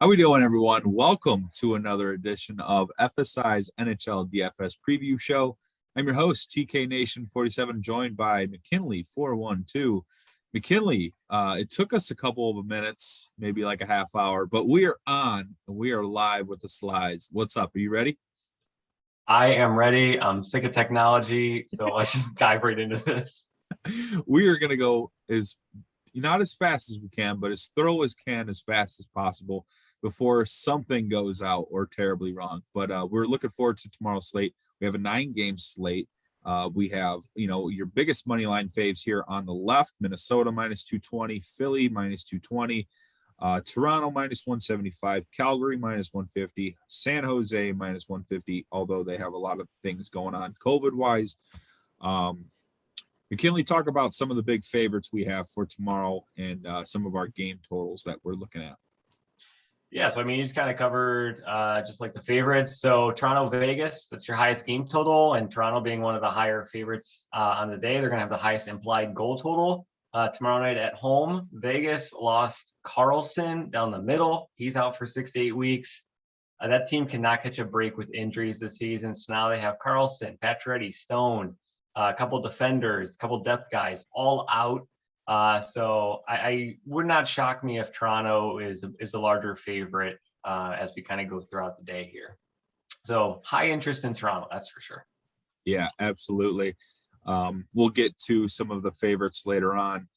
How we doing, everyone? Welcome to another edition of FSI's NHL DFS preview show. I'm your host, TK Nation 47, joined by McKinley 412. McKinley, it took us a couple of minutes, maybe like a half hour, but we are on and we are live with the slides. What's up? Are you ready? I am ready. I'm sick of technology, so let's just dive right into this. We are going to go not as fast as we can, but as thorough as fast as possible before something goes out or terribly wrong. But we're looking forward to tomorrow's slate. We have a 9-game slate. We have, your biggest money line faves here on the left: Minnesota minus 220, Philly minus 220, Toronto minus 175, Calgary minus 150, San Jose minus 150, although they have a lot of things going on COVID-wise. McKinley, talk about some of the big favorites we have for tomorrow and some of our game totals that we're looking at. Yeah, so you just kind of covered just like the favorites. So Toronto, Vegas, that's your highest game total, and Toronto being one of the higher favorites on the day, they're going to have the highest implied goal total. Tomorrow night at home, Vegas lost Carlson down the middle. He's out for 6 to 8 weeks. That team cannot catch a break with injuries this season. So now they have Carlson, Pacioretty, Stone, a couple defenders, a couple depth guys, all out. So I would not shock me if Toronto is a larger favorite as we kind of go throughout the day here. So high interest in Toronto, that's for sure. Yeah, absolutely. We'll get to some of the favorites later on.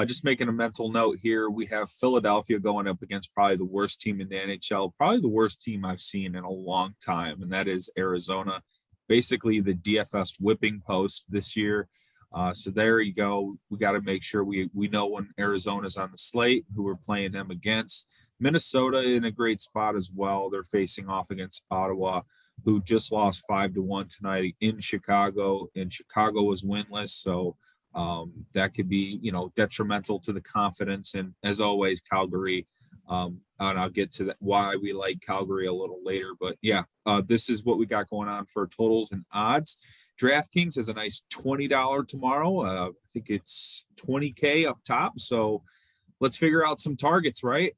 Just making a mental note here, we have Philadelphia going up against probably the worst team in the NHL, probably the worst team I've seen in a long time, and that is Arizona. Basically the DFS whipping post this year. So there you go. We got to make sure we know when Arizona's on the slate, who we're playing them against. Minnesota in a great spot as well. They're facing off against Ottawa, who just lost 5-1 tonight in Chicago, and Chicago was winless. So that could be, detrimental to the confidence. And as always, Calgary. And I'll get to that, why we like Calgary a little later. But yeah, this is what we got going on for totals and odds. DraftKings has a nice $20 tomorrow. I think it's $20K up top. So let's figure out some targets, right?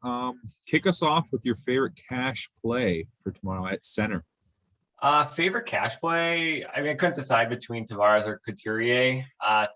Kick us off with your favorite cash play for tomorrow at center. Favorite cash play? I couldn't decide between Tavares or Couturier.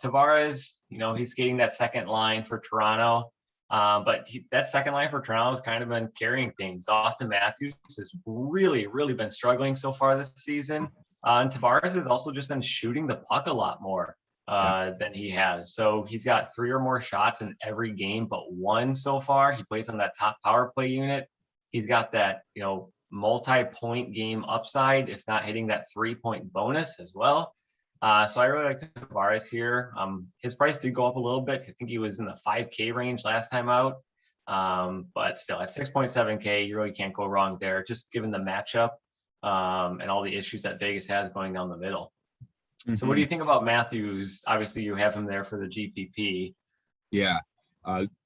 Tavares, he's skating that second line for Toronto. But that second line for Toronto has kind of been carrying things. Austin Matthews has really, really been struggling so far this season. And Tavares has also just been shooting the puck a lot more than he has. So he's got 3 or more shots in every game but 1 so far. He plays on that top power play unit. He's got that, multi-point game upside, if not hitting that 3-point bonus as well. So I really like Tavares here. His price did go up a little bit. I think he was in the 5K range last time out. But still, at 6.7K, you really can't go wrong there, just given the matchup and all the issues that Vegas has going down the middle. Mm-hmm. So what do you think about Matthews? Obviously, you have him there for the GPP. Yeah.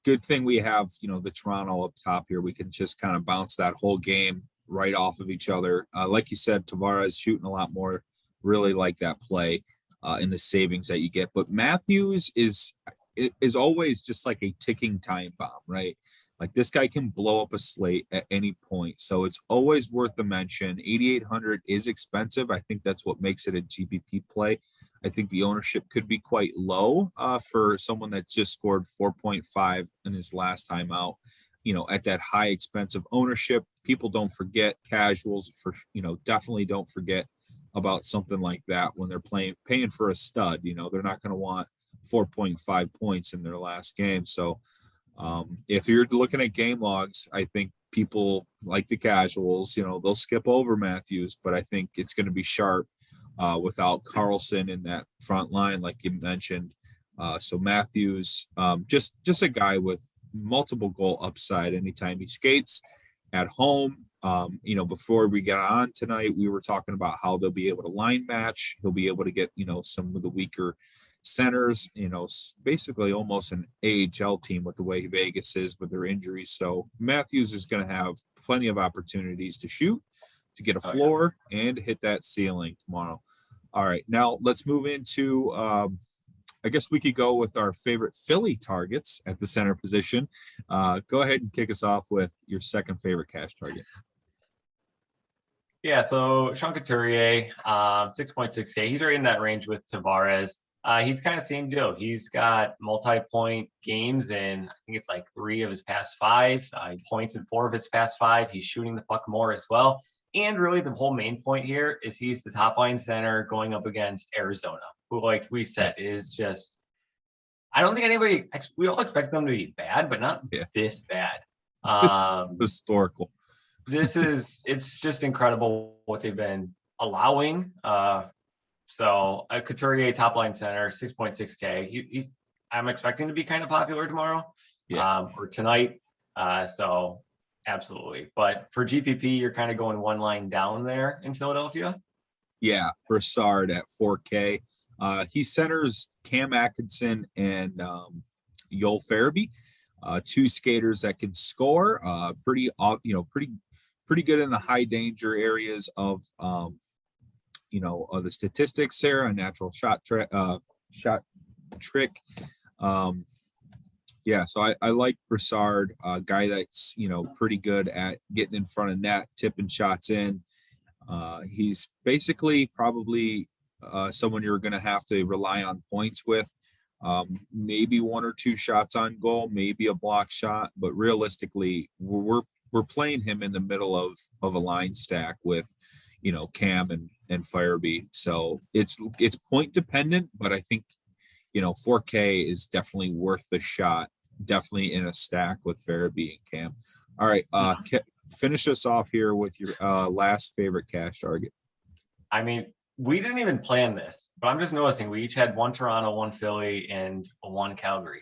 Good thing we have, the Toronto up top here. We can just kind of bounce that whole game right off of each other. Like you said, Tavares shooting a lot more. Really like that play in the savings that you get. But Matthews is always just like a ticking time bomb, right? Like this guy can blow up a slate at any point. So it's always worth the mention. 8,800 is expensive. I think that's what makes it a GPP play. I think the ownership could be quite low for someone that just scored 4.5 in his last time out. At that high expensive ownership, people don't forget, casuals definitely don't forget about something like that when they're paying for a stud. They're not going to want 4.5 points in their last game. So if you're looking at game logs, I think people like the casuals, they'll skip over Matthews, but I think it's going to be sharp without Carlson in that front line, like you mentioned. So Matthews, just a guy with multiple goal upside anytime he skates at home. Before we got on tonight, we were talking about how they'll be able to line match. He'll be able to get, some of the weaker centers, basically almost an AHL team with the way Vegas is with their injuries. So Matthews is going to have plenty of opportunities to shoot, to get a floor, and hit that ceiling tomorrow. All right, now let's move into I guess we could go with our favorite Philly targets at the center position. Go ahead and kick us off with your second favorite cash target. Yeah, so Sean Couturier, 6.6K. He's right in that range with Tavares. He's kind of same deal. He's got multi-point games in, I think it's like 3 of his past 5. Points in 4 of his past 5. He's shooting the puck more as well. And really the whole main point here is he's the top line center going up against Arizona, who, like we said, is just, I don't think we all expect them to be bad, but not this bad. It's historical. It's just incredible what they've been allowing. So a Couturier top line center, 6.6K. I'm expecting to be kind of popular tomorrow, or tonight. So absolutely. But for GPP, you're kind of going one line down there in Philadelphia. Yeah, Brassard at 4K. He centers Cam Atkinson and Joel Farabee, 2 skaters that can score. Pretty good in the high danger areas of the statistics there. A natural shot trick. So I like Brassard, a guy that's pretty good at getting in front of net, tipping shots in. He's basically probably someone you're going to have to rely on points with. Maybe 1 or 2 shots on goal, maybe a block shot, but realistically, we're playing him in the middle of a line stack with, Cam and Farabee. So it's point dependent, but I think, 4K is definitely worth the shot. Definitely in a stack with Farabee and Cam. All right, finish us off here with your last favorite cash target. I mean, we didn't even plan this, but I'm just noticing we each had 1 Toronto, 1 Philly, and 1 Calgary.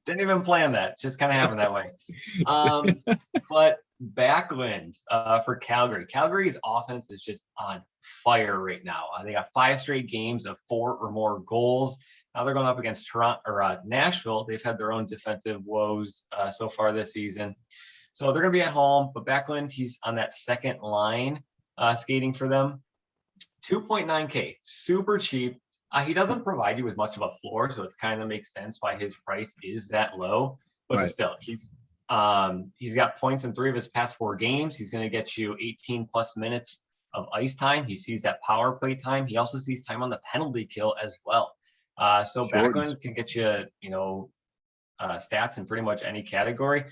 Didn't even plan that. Just kind of happened that way. But Backlund for Calgary. Calgary's offense is just on fire right now. They got 5 straight games of 4 or more goals. Now they're going up against Toronto or Nashville. They've had their own defensive woes so far this season. So they're going to be at home. But Backlund, he's on that second line skating for them. 2.9K, super cheap. He doesn't provide you with much of a floor, so it kind of makes sense why his price is that low. But still, he's got points in 3 of his past 4 games. He's going to get you 18 plus minutes of ice time. He sees that power play time. He also sees time on the penalty kill as well. So Backlund can get you, stats in pretty much any category.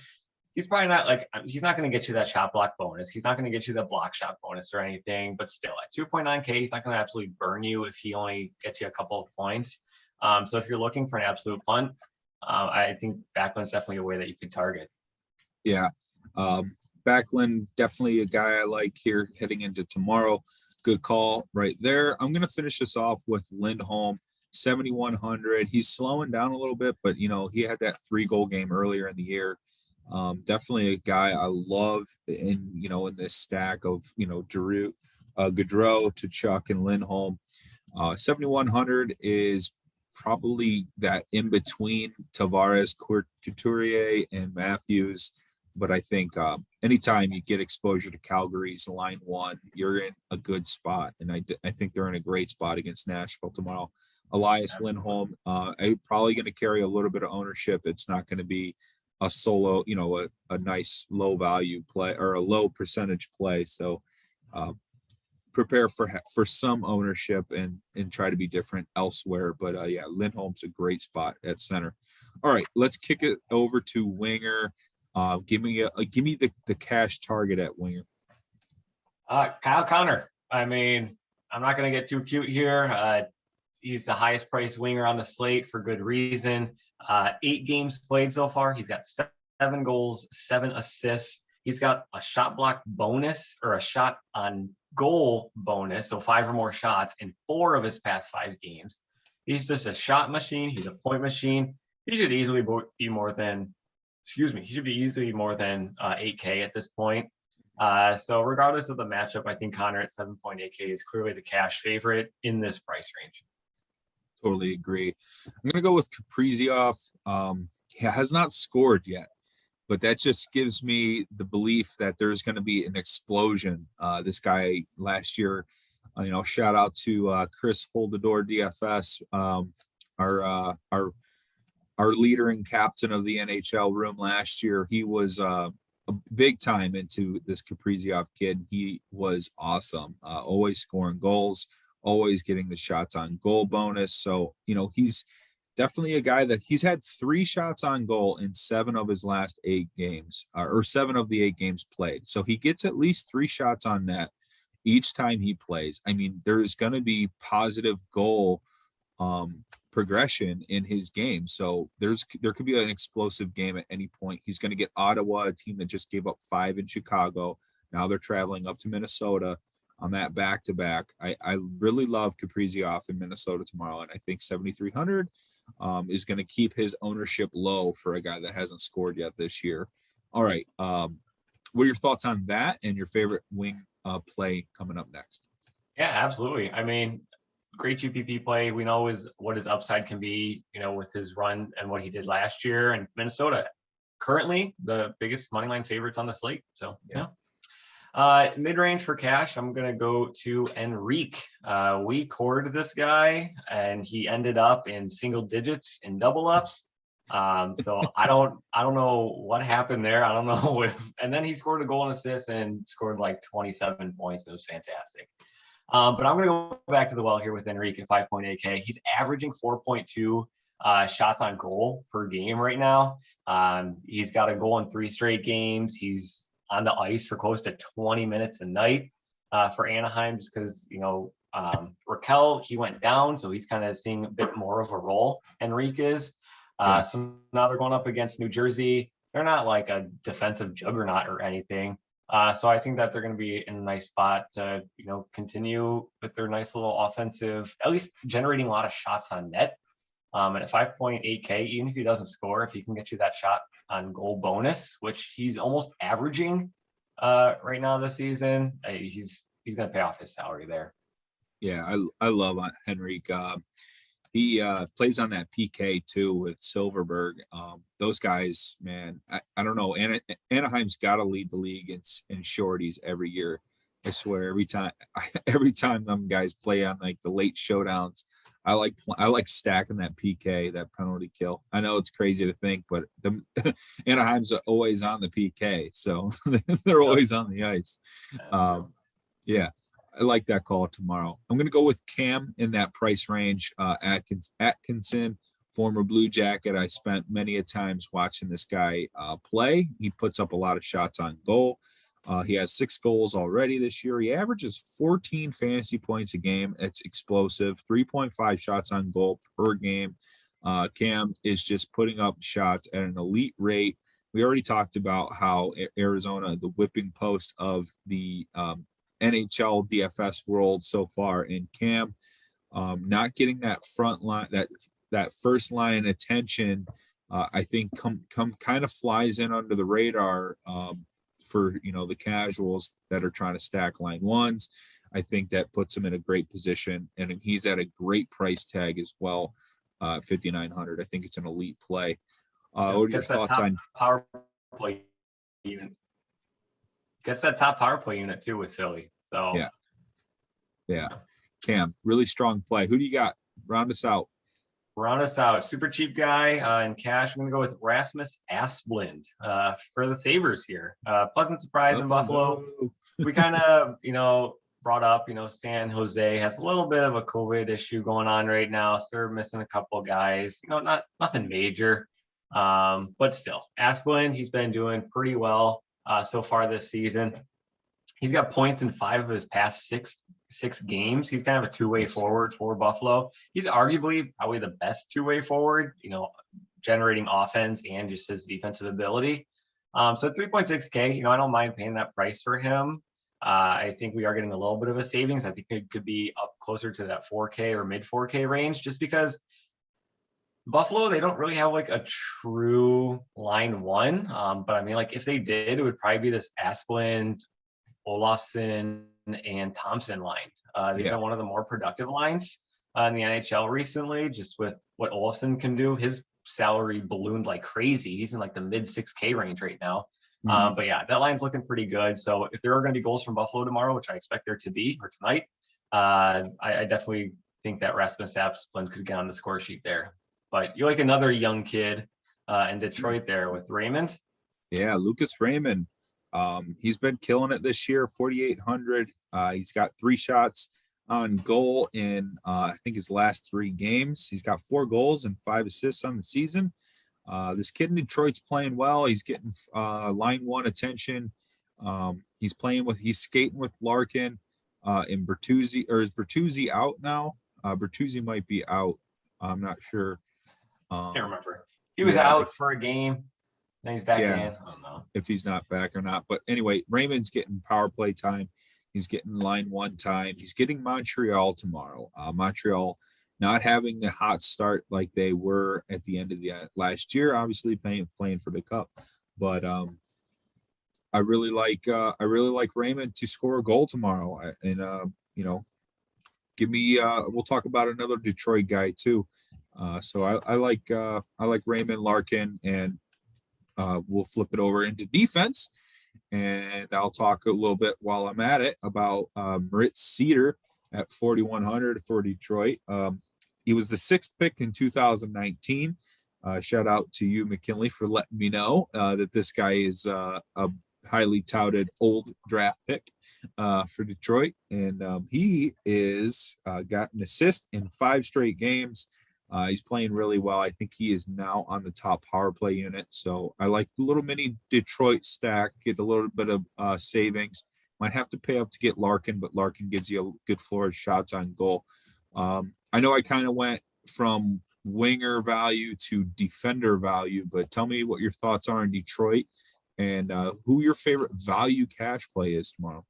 He's probably not he's not going to get you that shot block bonus. He's not going to get you the block shot bonus or anything, but still at 2.9K, he's not going to absolutely burn you if he only gets you a couple of points. So if you're looking for an absolute punt, I think Backlund's definitely a way that you could target. Yeah. Backlund, definitely a guy I like here heading into tomorrow. Good call right there. I'm going to finish this off with Lindholm, 7,100. He's slowing down a little bit, but, he had that 3-goal game earlier in the year. Definitely a guy I love in this stack of, Gaudreau to Chuck and Lindholm. 7,100 is probably that in between Tavares, Couturier, and Matthews. But I think anytime you get exposure to Calgary's line 1, you're in a good spot. And I think they're in a great spot against Nashville tomorrow. Elias Lindholm, I'm probably going to carry a little bit of ownership. It's not going to be a solo, a nice low value play or a low percentage play. So prepare for some ownership and try to be different elsewhere. But Lindholm's a great spot at center. All right, let's kick it over to winger. Give me the cash target at winger. Kyle Connor. I mean, I'm not going to get too cute here. He's the highest priced winger on the slate for good reason. 8 games played so far. He's got 7 goals, 7 assists. He's got a shot block bonus or a shot on goal bonus, so 5 or more shots in 4 of his past 5 games. He's just a shot machine. He's a point machine. He should easily be more than 8K at this point. So regardless of the matchup, I think Connor at 7.8K is clearly the cash favorite in this price range. Totally agree. I'm going to go with Kaprizov. He has not scored yet, but that just gives me the belief that there's going to be an explosion. This guy last year, shout out to Chris Hold the Door DFS. our leader and captain of the NHL room last year. He was a big time into this Kaprizov kid. He was awesome. Always scoring goals, always getting the shots on goal bonus. So, he's definitely a guy that he's had 3 shots on goal in 7 of his last 8 games, or 7 of the 8 games played. So he gets at least 3 shots on net each time he plays. I mean, there's going to be positive goal progression in his game. So there could be an explosive game at any point. He's going to get Ottawa, a team that just gave up 5 in Chicago. Now they're traveling up to Minnesota on that back-to-back. I really love Kaprizov in Minnesota tomorrow, and I think 7,300 is going to keep his ownership low for a guy that hasn't scored yet this year. All right. What are your thoughts on that and your favorite wing play coming up next? Yeah, absolutely. I mean, great GPP play. We know what his upside can be, with his run and what he did last year. And Minnesota, currently the biggest money line favorites on the slate. So yeah. Mid-range for cash, I'm gonna go to Enrique. We cored this guy, and he ended up in single digits in double ups. So I don't know what happened there. I don't know and then he scored a goal and assist and scored like 27 points. It was fantastic. But I'm going to go back to the well here with Enrique at 5.8K. He's averaging 4.2 shots on goal per game right now. He's got a goal in 3 straight games. He's on the ice for close to 20 minutes a night for Anaheim, just because, Raquel, he went down, so he's kind of seeing a bit more of a role, Enrique is. So now they're going up against New Jersey. They're not like a defensive juggernaut or anything. So I think that they're going to be in a nice spot to, continue with their nice little offensive, at least generating a lot of shots on net. And at 5.8K, even if he doesn't score, if he can get you that shot on goal bonus, which he's almost averaging right now this season, he's going to pay off his salary there. Yeah, I love Henrique. He plays on that PK too with Silverberg. Those guys, man, I don't know. Anaheim's got to lead the league in shorties every year. I swear, every time them guys play on like the late showdowns, I like stacking that PK, that penalty kill. I know it's crazy to think, but Anaheim's always on the PK, so they're always on the ice. Yeah. I like that call tomorrow. I'm going to go with Cam in that price range. Atkinson, former Blue Jacket. I spent many a times watching this guy play. He puts up a lot of shots on goal. He has 6 goals already this year. He averages 14 fantasy points a game. It's explosive. 3.5 shots on goal per game. Cam is just putting up shots at an elite rate. We already talked about how Arizona, the whipping post of the NHL DFS world so far, in Cam not getting that front line, that first line attention, I think kind of flies in under the radar for the casuals that are trying to stack line ones. I think that puts him in a great position, and he's at a great price tag as well, 5,900. I think it's an elite play. What are your thoughts on power play unit? Gets that top power play unit too with Philly. So yeah. Cam, really strong play. Who do you got? Round us out. Super cheap guy in cash. I'm going to go with Rasmus Asplund for the Sabres here. Pleasant surprise in Buffalo. We kind of, brought up, San Jose has a little bit of a COVID issue going on right now. So they're missing a couple of guys. Nothing major, but still, Asplund, he's been doing pretty well so far this season. He's got points in 5 of his past six games. He's kind of a two-way forward for Buffalo. He's arguably probably the best two-way forward, generating offense and just his defensive ability. So 3.6K, I don't mind paying that price for him. I think we are getting a little bit of a savings. I think it could be up closer to that 4K or mid 4K range, just because Buffalo, they don't really have like a true line one. But I mean, like if they did, it would probably be this Asplund, Olofsson, and Thompson line. They've been one of the more productive lines in the NHL recently, just with what Olofsson can do. His salary ballooned like crazy. He's in like the mid 6K range right now. But yeah, that line's looking pretty good. So if there are going to be goals from Buffalo tomorrow, which I expect there to be, or tonight, I definitely think that Rasmus Asplund could get on the score sheet there. But you like another young kid in Detroit there with Raymond. Yeah, Lucas Raymond. He's been killing it this year, 4,800. He's got 3 shots on goal in I think his last 3 games. He's got 4 goals and 5 assists on the season. This kid in Detroit's playing well. He's getting line one attention. He's skating with Larkin and Bertuzzi, or is Bertuzzi out now? Bertuzzi might be out. I'm not sure. Can't remember. He was out for a game. Then he's back in. I don't know if he's not back or not. But anyway, Raymond's getting power play time. He's getting line one time. He's getting Montreal tomorrow. Montreal not having a hot start like they were at the end of the last year, obviously playing for the cup. But I really like Raymond to score a goal tomorrow. And give me we'll talk about another Detroit guy too. So I like Raymond, Larkin, and we'll flip it over into defense. And I'll talk a little bit while I'm at it about Moritz Seider at 4,100 for Detroit. He was the 6th pick in 2019. Shout out to you, McKinley, for letting me know that this guy is a highly touted old draft pick for Detroit. And he is got an assist in 5 straight games. He's playing really well. I think he is now on the top power play unit. So I like the little mini Detroit stack, get a little bit of savings. Might have to pay up to get Larkin, but Larkin gives you a good floor of shots on goal. I know I kind of went from winger value to defender value, but tell me what your thoughts are on Detroit and who your favorite value cash play is tomorrow.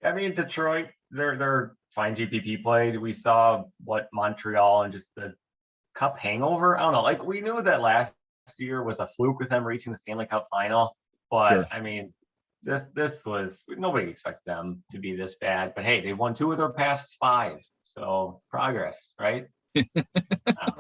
I mean, Detroit, they're fine GPP play. We saw what Montreal and just the cup hangover. I don't know. Like, we knew that last year was a fluke with them reaching the Stanley Cup final, but sure. I mean, this was, nobody expected them to be this bad. But hey, they won 2 of their past 5, so progress, right? I don't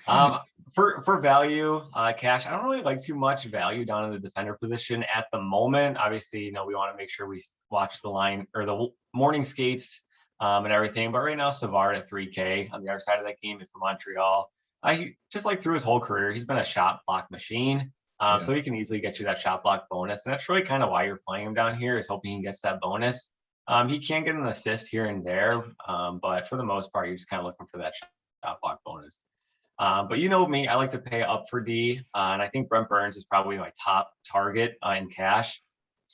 know. For value, cash, I don't really like too much value down in the defender position at the moment. Obviously, we want to make sure we watch the line or the morning skates and everything. But right now, Savard at 3K on the other side of that game is for Montreal. Just like through his whole career, he's been a shot block machine. So he can easily get you that shot block bonus. And that's really kind of why you're playing him down here, is hoping he gets that bonus. He can get an assist here and there, but for the most part, you're just kind of looking for that shot block bonus. But you know me, I like to pay up for D, and I think Brent Burns is probably my top target in cash.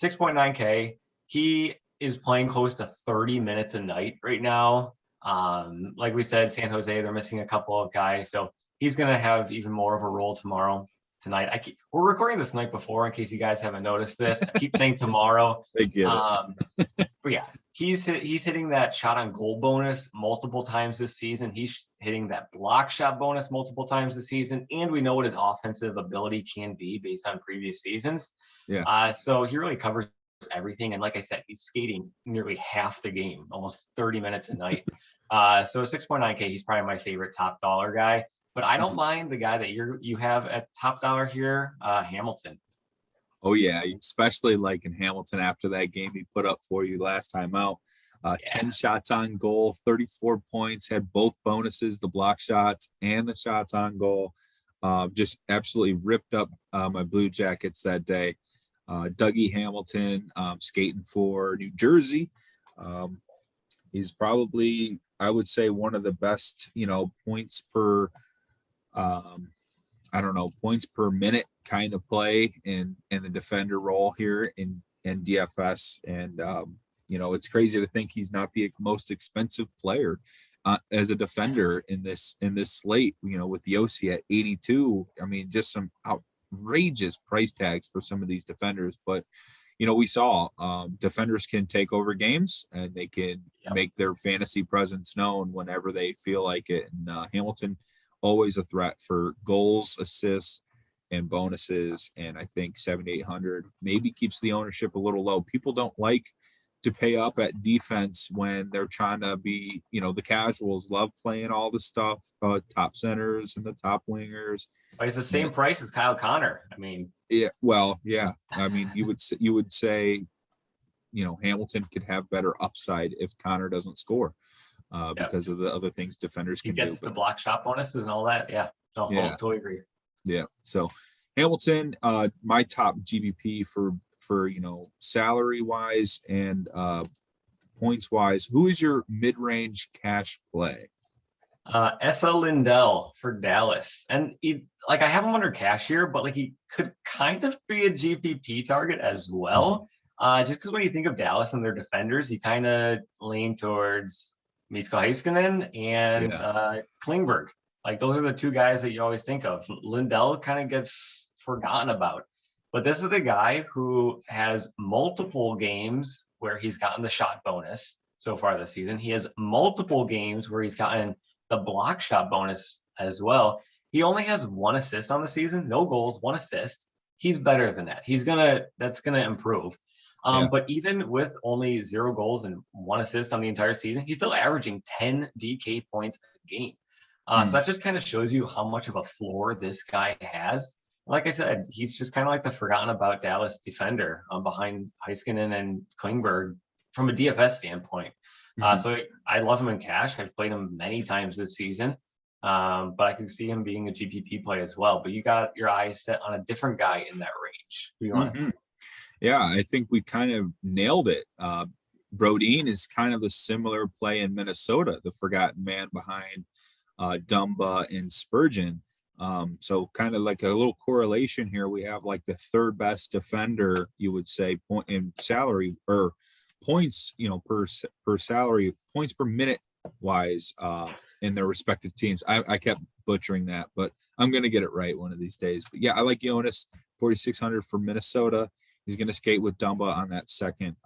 6.9K. He is playing close to 30 minutes a night right now. Like we said, San Jose, they're missing a couple of guys, so he's going to have even more of a role tonight. We're recording this night before, in case you guys haven't noticed this. I keep saying tomorrow. They get it. But yeah, he's hitting that shot on goal bonus multiple times this season. He's hitting that block shot bonus multiple times this season, and we know what his offensive ability can be based on previous seasons. Yeah. So he really covers everything, and like I said, he's skating nearly half the game, almost 30 minutes a night. So 6.9K, he's probably my favorite top dollar guy. But I don't mind the guy that you have at top dollar here, Hamilton. Oh, yeah, especially like in Hamilton after that game he put up for you last time out. 10 shots on goal, 34 points, had both bonuses, the block shots and the shots on goal. Just absolutely ripped up my Blue Jackets that day. Dougie Hamilton skating for New Jersey. He's probably, I would say, one of the best, points per points per minute kind of play in the defender role here in DFS. And, it's crazy to think he's not the most expensive player as a defender in this slate, with the OC at 82. I mean, just some outrageous price tags for some of these defenders, but we saw defenders can take over games and they can make their fantasy presence known whenever they feel like it. And Hamilton, always a threat for goals, assists, and bonuses. And I think 7,800 maybe keeps the ownership a little low. People don't like to pay up at defense when they're trying to be, the casuals love playing all the stuff, top centers and the top wingers. But it's the same price as Kyle Connor. I mean, yeah, well, yeah. I mean, you would say, Hamilton could have better upside if Connor doesn't score. because of the other things defenders He can do. gets the block shot bonuses and all that. Yeah. No, Yeah. totally agree. Yeah. So Hamilton, my top GBP for salary wise and points wise. Who is your mid-range cash play? Essa Lindell for Dallas. And I have him under cash here, but he could kind of be a GPP target as well. Just because when you think of Dallas and their defenders, you kind of lean towards Misko Heiskanen and Klingberg. Those are the two guys that you always think of. Lindell kind of gets forgotten about. But this is a guy who has multiple games where he's gotten the shot bonus so far this season. He has multiple games where he's gotten the block shot bonus as well. He only has 1 assist on the season, no goals, 1 assist. He's better than that. That's gonna improve. But even with only 0 goals and 1 assist on the entire season, he's still averaging 10 DK points a game. So that just kind of shows you how much of a floor this guy has. Like I said, he's just kind of like the forgotten about Dallas defender behind Heiskanen and Klingberg from a DFS standpoint. So I love him in cash. I've played him many times this season, but I can see him being a GPP play as well. But you got your eyes set on a different guy in that range. Who you want? Yeah, I think we kind of nailed it. Brodin is kind of a similar play in Minnesota, the forgotten man behind Dumba and Spurgeon. So kind of like a little correlation here. We have the 3rd best defender, you would say, point in salary or points, per salary, points per minute wise in their respective teams. I kept butchering that, but I'm going to get it right one of these days. But yeah, I like Jonas, 4,600 for Minnesota. He's going to skate with Dumba on that second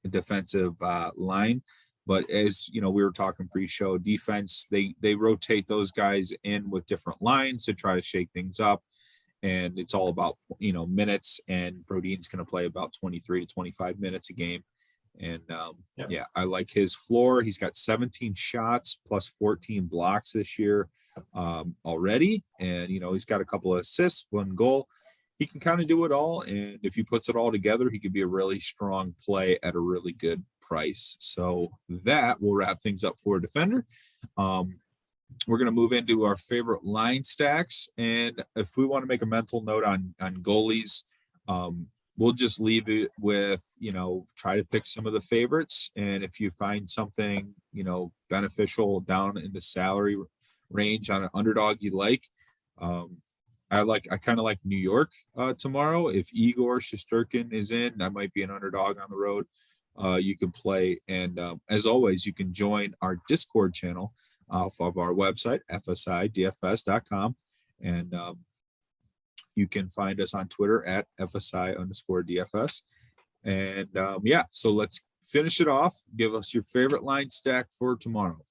defensive line. But as we were talking pre-show, defense, they rotate those guys in with different lines to try to shake things up. And it's all about, minutes, and Brodin's going to play about 23 to 25 minutes a game. And I like his floor. He's got 17 shots plus 14 blocks this year already. And, he's got a couple of assists, 1 goal. He can kind of do it all. And if he puts it all together, he could be a really strong play at a really good price. So that will wrap things up for a defender. We're going to move into our favorite line stacks. And if we want to make a mental note on goalies, we'll just leave it with, try to pick some of the favorites. And if you find something, beneficial down in the salary range on an underdog you like, I kind of like New York tomorrow. If Igor Shesterkin is in, that might be an underdog on the road. You can play. And as always, you can join our Discord channel off of our website, fsidfs.com. And you can find us on Twitter at FSI_DFS. And so let's finish it off. Give us your favorite line stack for tomorrow.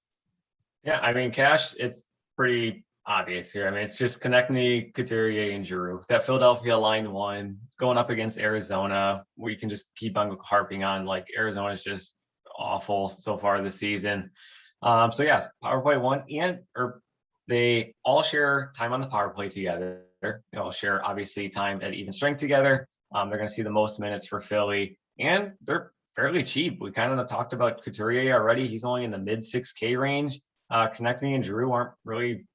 Yeah, cash, it's pretty obvious here. It's just Konechny, Couturier, and Giroux. That Philadelphia line 1 going up against Arizona, where you can just keep on harping on Arizona is just awful so far this season. Power play 1 they all share time on the power play together. They all share obviously time at even strength together. They're going to see the most minutes for Philly, and they're fairly cheap. We kind of talked about Couturier already. He's only in the mid 6K range. Konechny and Giroux aren't really.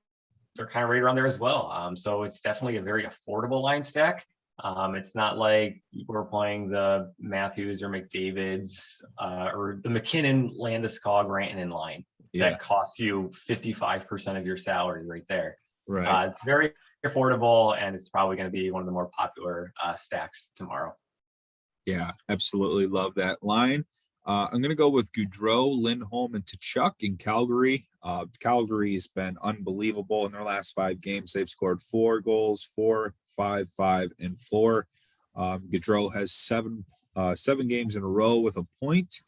They're kind of right around there as well. So it's definitely a very affordable line stack. It's not like we're playing the Matthews or McDavid's or the McKinnon, Landeskog, Rantanen line that costs you 55% of your salary right there. Right. It's very affordable, and it's probably going to be one of the more popular stacks tomorrow. Yeah, absolutely love that line. I'm going to go with Gaudreau, Lindholm, and Tkachuk in Calgary. Calgary has been unbelievable in their last 5 games. They've scored 4 goals, 4, 5, 5, and 4. Gaudreau has 7 games in a row with a point.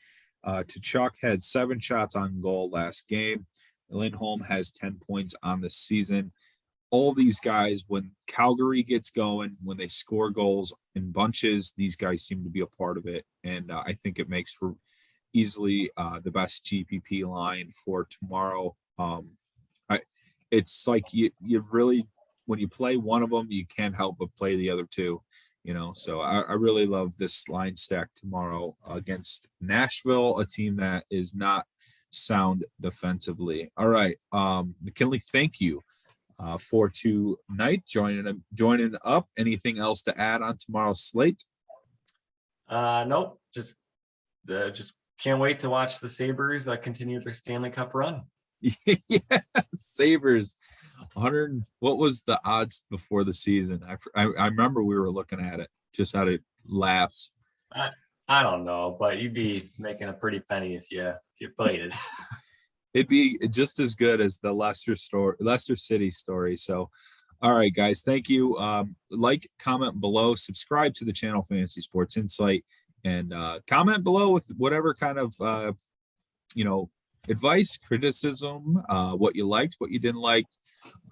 Tkachuk had 7 shots on goal last game. Lindholm has 10 points on the season. All these guys, when Calgary gets going, when they score goals in bunches, these guys seem to be a part of it. And I think it makes for easily the best GPP line for tomorrow. It's like you really, when you play one of them, you can't help but play the other two, so I really love this line stack tomorrow against Nashville, a team that is not sound defensively. All right. McKinley, thank you for tonight joining up. Anything else to add on tomorrow's slate? Nope. Just can't wait to watch the Sabres continue their Stanley Cup run. Yeah, Sabres. 100. What was the odds before the season? I remember we were looking at it just out of laughs. I don't know, but you'd be making a pretty penny if you played it. It'd be just as good as the Leicester City story. So, all right, guys, thank you. Like, comment below, subscribe to the channel Fantasy Sports Insight, and comment below with whatever kind of advice, criticism, what you liked, what you didn't like.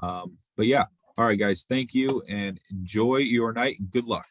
But yeah, all right, guys, thank you and enjoy your night and good luck.